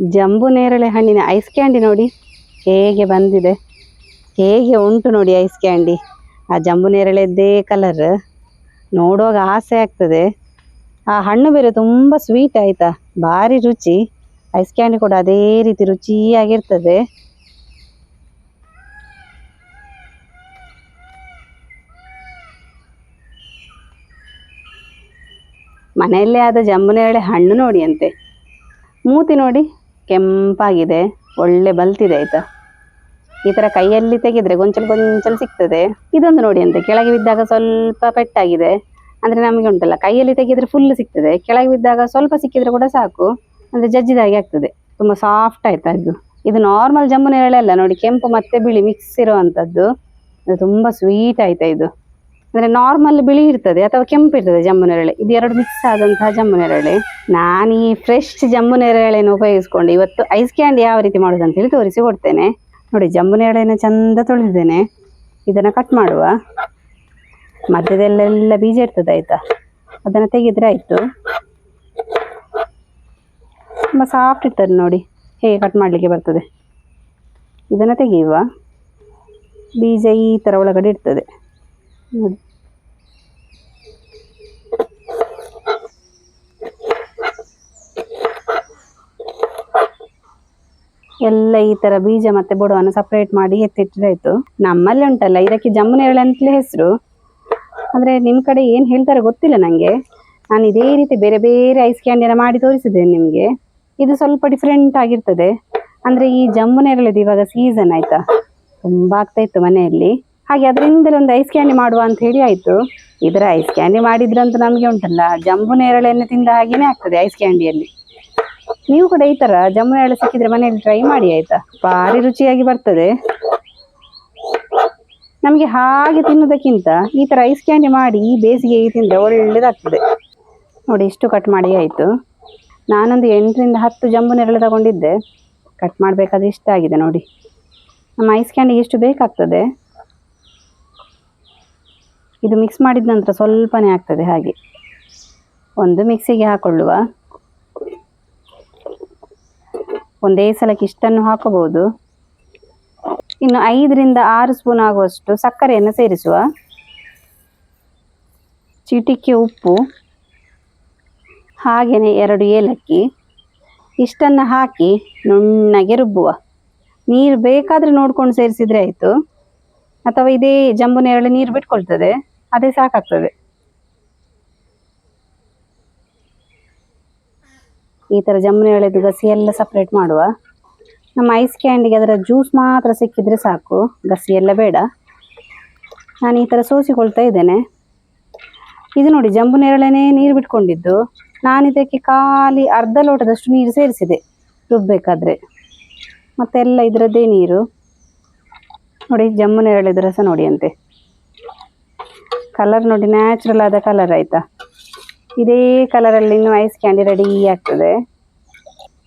ಜಂಬು ನೇರಳೆ ಹಣ್ಣಿನ ice candy ನೋಡಿ ಹೇಗೆ ಬಂದಿದೆ, ಹೇಗೆ ಉಂಟು ನೋಡಿ ಐಸ್ ಕ್ಯಾಂಡಿ. ಆ ಜಂಬು ನೇರಳೆದ್ದೇ ಕಲರ್, ನೋಡುವಾಗ ಆಸೆ ಆಗ್ತದೆ. ಆ ಹಣ್ಣು ಬೇರೆ ತುಂಬ ಸ್ವೀಟ್ ಆಯಿತಾ, ಭಾರಿ ರುಚಿ. ಐಸ್ ಕ್ಯಾಂಡಿ ಕೂಡ ಅದೇ ರೀತಿ ರುಚಿಯಾಗಿರ್ತದೆ. ಮನೆಯಲ್ಲೇ ಆದ ಜಂಬು ನೇರಳೆ ಹಣ್ಣು ನೋಡಿ ಅಂತೆ, ಮೂತಿ ನೋಡಿ ಕೆಂಪಾಗಿದೆ, ಒಳ್ಳೆ ಬಲ್ತಿದೆ ಆಯ್ತಾ. ಈ ಥರ ಕೈಯಲ್ಲಿ ತೆಗೆದ್ರೆ ಗೊಂಚಲು ಗೊಂಚಲು ಸಿಗ್ತದೆ. ಇದೊಂದು ನೋಡಿ ಅಂತೆ, ಕೆಳಗೆ ಬಿದ್ದಾಗ ಸ್ವಲ್ಪ ಪೆಟ್ಟಾಗಿದೆ. ಅಂದರೆ ನಮಗೆ ಉಂಟಲ್ಲ, ಕೈಯಲ್ಲಿ ತೆಗೆದ್ರೆ ಫುಲ್ ಸಿಗ್ತದೆ, ಕೆಳಗೆ ಬಿದ್ದಾಗ ಸ್ವಲ್ಪ ಸಿಕ್ಕಿದ್ರೆ ಕೂಡ ಸಾಕು, ಅಂದರೆ ಜಜ್ಜಿದಾಗೆ ಆಗ್ತದೆ. ತುಂಬ ಸಾಫ್ಟ್ ಆಯ್ತಾ ಇದು. ಇದು ನಾರ್ಮಲ್ ಜಂಬು ನೇರಳೆ ಅಲ್ಲ ನೋಡಿ, ಕೆಂಪು ಮತ್ತು ಬಿಳಿ ಮಿಕ್ಸ್ ಇರುವಂಥದ್ದು. ಅದು ತುಂಬ ಸ್ವೀಟ್ ಆಯ್ತಾ ಇದು. ಅಂದರೆ ನಾರ್ಮಲ್ ಬಿಳಿ ಇರ್ತದೆ ಅಥವಾ ಕೆಂಪು ಇರ್ತದೆ ಜಂಬು ನೇರಳೆ, ಇದು ಎರಡು ಮಿಕ್ಸ್ ಆದಂತಹ ಜಂಬು ನೇರಳೆ. ನಾನು ಈ ಫ್ರೆಶ್ ಜಂಬು ನೇರಳೆಯನ್ನು ಉಪಯೋಗಿಸ್ಕೊಂಡು ಇವತ್ತು ಐಸ್ ಕ್ಯಾಂಡಿ ಯಾವ ರೀತಿ ಮಾಡೋದು ಅಂತೇಳಿ ತೋರಿಸಿ ಕೊಡ್ತೇನೆ ನೋಡಿ. ಜಂಬು ನೇರಳೆನ ಚಂದ ತೊಳೆದಿದ್ದೇನೆ. ಇದನ್ನು ಕಟ್ ಮಾಡುವ. ಮಧ್ಯದಲ್ಲೆಲ್ಲ ಬೀಜ ಇರ್ತದೆ ಆಯಿತಾ, ಅದನ್ನು ತೆಗೆದ್ರೆ ಆಯಿತು. ತುಂಬ ಸಾಫ್ಟ್ ಇರ್ತದೆ ನೋಡಿ, ಹೇಗೆ ಕಟ್ ಮಾಡಲಿಕ್ಕೆ ಬರ್ತದೆ. ಇದನ್ನು ತೆಗೆಯುವ. ಬೀಜ ಈ ಥರ ಒಳಗಡೆ ಇರ್ತದೆ ನೋಡಿ. ಎಲ್ಲ ಈ ಥರ ಬೀಜ ಮತ್ತು ಬುಡವನ್ನು ಸಪ್ರೇಟ್ ಮಾಡಿ ಎತ್ತಿಟ್ಟರೆ ಆಯಿತು. ನಮ್ಮಲ್ಲಿ ಉಂಟಲ್ಲ, ಇದಕ್ಕೆ ಜಂಬು ನೇರಳೆ ಅಂತಲೇ ಹೆಸರು. ಅಂದರೆ ನಿಮ್ಮ ಕಡೆ ಏನು ಹೇಳ್ತಾರೆ ಗೊತ್ತಿಲ್ಲ ನನಗೆ. ನಾನು ಇದೇ ರೀತಿ ಬೇರೆ ಬೇರೆ ಐಸ್ ಕ್ಯಾಂಡಿಯನ್ನು ಮಾಡಿ ತೋರಿಸಿದ್ದೇನೆ ನಿಮಗೆ. ಇದು ಸ್ವಲ್ಪ ಡಿಫ್ರೆಂಟ್ ಆಗಿರ್ತದೆ. ಅಂದರೆ ಈ ಜಂಬು ನೇರಳೆದು ಇವಾಗ ಸೀಸನ್ ಆಯಿತಾ, ತುಂಬ ಆಗ್ತಾಯಿತ್ತು ಮನೆಯಲ್ಲಿ. ಹಾಗೆ ಅದರಿಂದಲೇ ಒಂದು ಐಸ್ ಕ್ಯಾಂಡಿ ಮಾಡುವ ಅಂತ ಹೇಳಿ ಆಯಿತು. ಇದರ ಐಸ್ ಕ್ಯಾಂಡಿ ಮಾಡಿದ್ರಂತೂ ನಮಗೆ ಉಂಟಲ್ಲ, ಜಂಬು ನೇರಳೆಯನ್ನು ತಿಂದ ಹಾಗೇನೆ ಆಗ್ತದೆ ಐಸ್ ಕ್ಯಾಂಡಿಯಲ್ಲಿ. ನೀವು ಕೂಡ ಈ ಥರ ಜಂಬು ನೇರಳೆ ಸಿಕ್ಕಿದ್ರೆ ಮನೆಯಲ್ಲಿ ಟ್ರೈ ಮಾಡಿ ಆಯಿತಾ, ಭಾರಿ ರುಚಿಯಾಗಿ ಬರ್ತದೆ. ನಮಗೆ ಹಾಗೆ ತಿನ್ನೋದಕ್ಕಿಂತ ಈ ಥರ ಐಸ್ ಕ್ಯಾಂಡಿ ಮಾಡಿ ಈ ಬೇಸಿಗೆಗೆ ತಿಂದರೆ ಒಳ್ಳೆಯದಾಗ್ತದೆ ನೋಡಿ. ಇಷ್ಟು ಕಟ್ ಮಾಡಿ ಆಯಿತು. ನಾನೊಂದು 8ರಿಂದ 10 ಜಂಬು ನೇರಳೆ ತಗೊಂಡಿದ್ದೆ. ಕಟ್ ಮಾಡಬೇಕಾದ್ರೆ ಇಷ್ಟ ಆಗಿದೆ ನೋಡಿ. ನಮ್ಮ ಐಸ್ ಕ್ಯಾಂಡಿಗೆ ಎಷ್ಟು ಬೇಕಾಗ್ತದೆ. ಇದು ಮಿಕ್ಸ್ ಮಾಡಿದ ನಂತರ ಸ್ವಲ್ಪನೇ ಆಗ್ತದೆ. ಹಾಗೆ ಒಂದು ಮಿಕ್ಸಿಗೆ ಹಾಕೊಳ್ಳುವ. ಒಂದೇ ಸಲಕ್ಕೆ ಇಷ್ಟನ್ನು ಹಾಕೋಬಹುದು. ಇನ್ನು 5ರಿಂದ 6 ಸ್ಪೂನ್ ಆಗುವಷ್ಟು ಸಕ್ಕರೆಯನ್ನು ಸೇರಿಸುವ. ಚಿಟಿಕೆ ಉಪ್ಪು, ಹಾಗೆಯೇ 2 ಏಲಕ್ಕಿ. ಇಷ್ಟನ್ನು ಹಾಕಿ ನುಣ್ಣಗೆ ರುಬ್ಬುವ. ನೀರು ಬೇಕಾದರೆ ನೋಡ್ಕೊಂಡು ಸೇರಿಸಿದ್ರೆ ಆಯಿತು, ಅಥವಾ ಇದೇ ಜಂಬು ನೇರಳೆ ನೀರು ಬಿಟ್ಕೊಳ್ತದೆ, ಅದೇ ಸಾಕಾಗ್ತದೆ. ಈ ಥರ ಜಂಬು ನೇರಳೆದು ಗಸಿ ಎಲ್ಲ ಸಪ್ರೇಟ್ ಮಾಡುವ. ನಮ್ಮ ಐಸ್ ಕ್ಯಾಂಡಿಗೆ ಅದರ ಜ್ಯೂಸ್ ಮಾತ್ರ ಸಿಕ್ಕಿದ್ರೆ ಸಾಕು, ಗಸಿ ಎಲ್ಲ ಬೇಡ. ನಾನು ಈ ಥರ ಸೋಸಿಕೊಳ್ತಾ ಇದ್ದೇನೆ. ಇದು ನೋಡಿ ಜಂಬು ನೇರಳೆನೇ ನೀರು ಬಿಟ್ಕೊಂಡಿದ್ದು. ನಾನು ಇದಕ್ಕೆ ಖಾಲಿ ಅರ್ಧ ಲೋಟದಷ್ಟು ನೀರು ಸೇರಿಸಿದೆ ರುಬ್ಬಬೇಕಾದ್ರೆ, ಮತ್ತೆಲ್ಲ ಇದರದ್ದೇ ನೀರು ನೋಡಿ. ಜಂಬು ನೇರಳೆದು ರಸ ನೋಡಿ ಅಂತೆ, ಕಲರ್ ನೋಡಿ, ನ್ಯಾಚುರಲ್ ಆದ ಕಲರ್ ಆಯಿತಾ. ಇದೇ ಕಲರಲ್ಲಿ ಇನ್ನು ಐಸ್ ಕ್ಯಾಂಡಿ ರೆಡಿ ಆಗ್ತದೆ.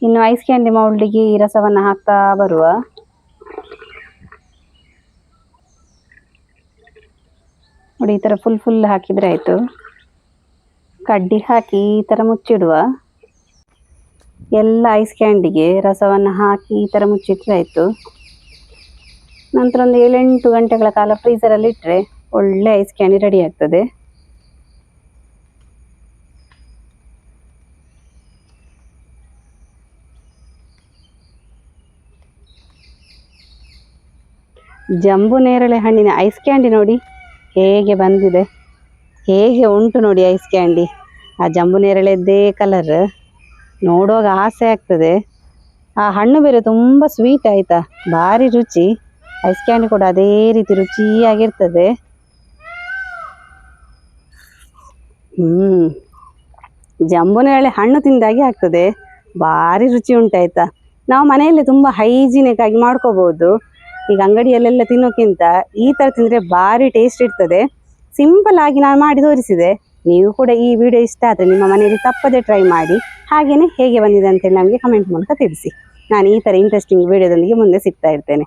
ಇನ್ನು ಐಸ್ ಕ್ಯಾಂಡಿ ಮೌಲ್ಡಿಗೆ ಈ ರಸವನ್ನು ಹಾಕ್ತಾ ಬರುವ. ನೋಡಿ ಈ ಥರ ಫುಲ್ ಹಾಕಿದರೆ ಆಯಿತು. ಕಡ್ಡಿ ಹಾಕಿ ಈ ಥರ ಮುಚ್ಚಿಡುವ. ಎಲ್ಲ ಐಸ್ ಕ್ಯಾಂಡಿಗೆ ರಸವನ್ನು ಹಾಕಿ ಈ ಥರ ಮುಚ್ಚಿಟ್ರೆ ಆಯಿತು. ನಂತರ ಒಂದು 7-8 ಗಂಟೆಗಳ ಕಾಲ ಫ್ರೀಸರಲ್ಲಿ ಇಟ್ಟರೆ ಒಳ್ಳೆ ಐಸ್ ಕ್ಯಾಂಡಿ ರೆಡಿ ಆಗ್ತದೆ. ಜಂಬು ನೇರಳೆ ಹಣ್ಣಿನ ಐಸ್ ಕ್ಯಾಂಡಿ ನೋಡಿ ಹೇಗೆ ಬಂದಿದೆ, ಹೇಗೆ ಉಂಟು ನೋಡಿ ಐಸ್ ಕ್ಯಾಂಡಿ. ಆ ಜಂಬು ನೇರಳೆದ್ದೇ ಕಲರ್, ನೋಡುವಾಗ ಆಸೆ ಆಗ್ತದೆ. ಆ ಹಣ್ಣು ಬೇರೆ ತುಂಬ ಸ್ವೀಟ್ ಆಯಿತಾ, ಭಾರಿ ರುಚಿ. ಐಸ್ ಕ್ಯಾಂಡಿ ಕೂಡ ಅದೇ ರೀತಿ ರುಚಿಯಾಗಿರ್ತದೆ. ಜಂಬು ನೇರಳೆ ಹಣ್ಣು ತಿಂದಾಗೆ ಆಗ್ತದೆ, ಭಾರಿ ರುಚಿ ಉಂಟಾಯ್ತಾ. ನಾವು ಮನೆಯಲ್ಲಿ ತುಂಬ ಹೈಜಿನಿಕ್ ಆಗಿ ಮಾಡ್ಕೋಬಹುದು. ಈಗ ಅಂಗಡಿಯಲ್ಲೆಲ್ಲ ತಿನ್ನೋಕ್ಕಿಂತ ಈ ಥರ ತಿಂದರೆ ಭಾರಿ ಟೇಸ್ಟ್ ಇರ್ತದೆ. ಸಿಂಪಲ್ ಆಗಿ ನಾನು ಮಾಡಿ ತೋರಿಸಿದೆ. ನೀವು ಕೂಡ ಈ ವಿಡಿಯೋ ಇಷ್ಟ ಆದರೆ ನಿಮ್ಮ ಮನೆಯಲ್ಲಿ ತಪ್ಪದೆ ಟ್ರೈ ಮಾಡಿ. ಹಾಗೆಯೇ ಹೇಗೆ ಬಂದಿದೆ ಅಂತೇಳಿ ನಮಗೆ ಕಮೆಂಟ್ ಮೂಲಕ ತಿಳಿಸಿ. ನಾನು ಈ ಥರ ಇಂಟ್ರೆಸ್ಟಿಂಗ್ ವಿಡಿಯೋದೊಂದಿಗೆ ಮುಂದೆ ಸಿಗ್ತಾ ಇರ್ತೇನೆ.